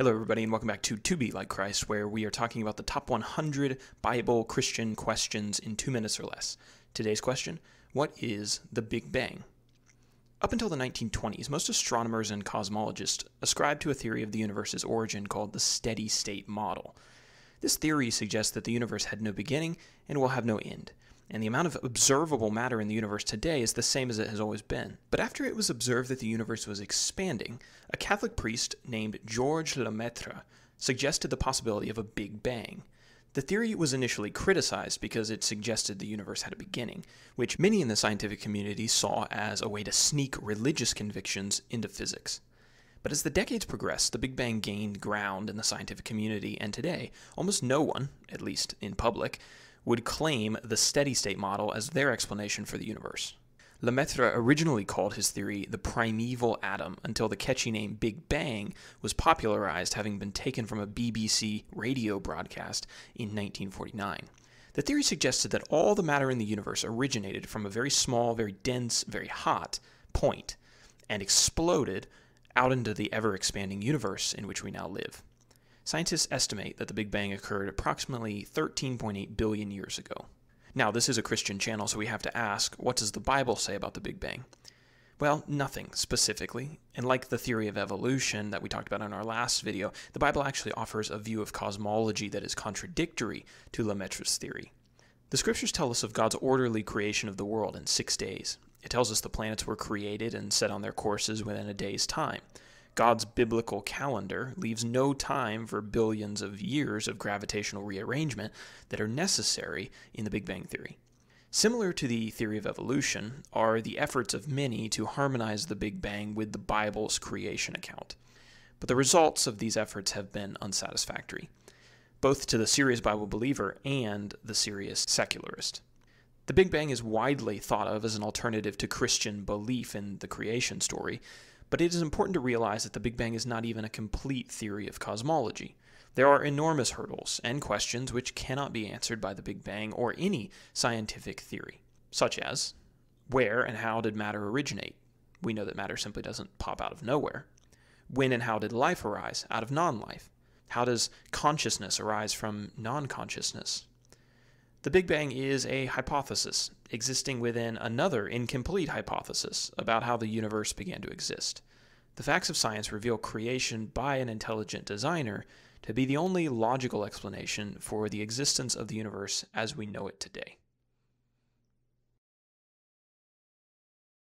Hello everybody and welcome back to 2BeLikeChrist, where we are talking about the top 100 Bible Christian questions in 2 minutes or less. Today's question: what is the Big Bang? Up until the 1920s, most astronomers and cosmologists ascribed to a theory of the universe's origin called the steady state model. This theory suggests that the universe had no beginning and will have no end, and the amount of observable matter in the universe today is the same as it has always been. But after it was observed that the universe was expanding, a Catholic priest named Georges Lemaitre suggested the possibility of a Big Bang. The theory was initially criticized because it suggested the universe had a beginning, which many in the scientific community saw as a way to sneak religious convictions into physics. But as the decades progressed, the Big Bang gained ground in the scientific community, and today, almost no one, at least in public, would claim the steady-state model as their explanation for the universe. Lemaitre originally called his theory the primeval atom until the catchy name Big Bang was popularized, having been taken from a BBC radio broadcast in 1949. The theory suggested that all the matter in the universe originated from a very small, very dense, very hot point and exploded out into the ever-expanding universe in which we now live. Scientists estimate that the Big Bang occurred approximately 13.8 billion years ago. Now, this is a Christian channel, so we have to ask, what does the Bible say about the Big Bang? Well, nothing specifically, and like the theory of evolution that we talked about in our last video, the Bible actually offers a view of cosmology that is contradictory to Lemaitre's theory. The scriptures tell us of God's orderly creation of the world in 6 days. It tells us the planets were created and set on their courses within a day's time. God's biblical calendar leaves no time for billions of years of gravitational rearrangement that are necessary in the Big Bang theory. Similar to the theory of evolution are the efforts of many to harmonize the Big Bang with the Bible's creation account. But the results of these efforts have been unsatisfactory, both to the serious Bible believer and the serious secularist. The Big Bang is widely thought of as an alternative to Christian belief in the creation story, but it is important to realize that the Big Bang is not even a complete theory of cosmology. There are enormous hurdles and questions which cannot be answered by the Big Bang or any scientific theory, such as, where and how did matter originate? We know that matter simply doesn't pop out of nowhere. When and how did life arise out of non-life? How does consciousness arise from non-consciousness? The Big Bang is a hypothesis existing within another incomplete hypothesis about how the universe began to exist. The facts of science reveal creation by an intelligent designer to be the only logical explanation for the existence of the universe as we know it today.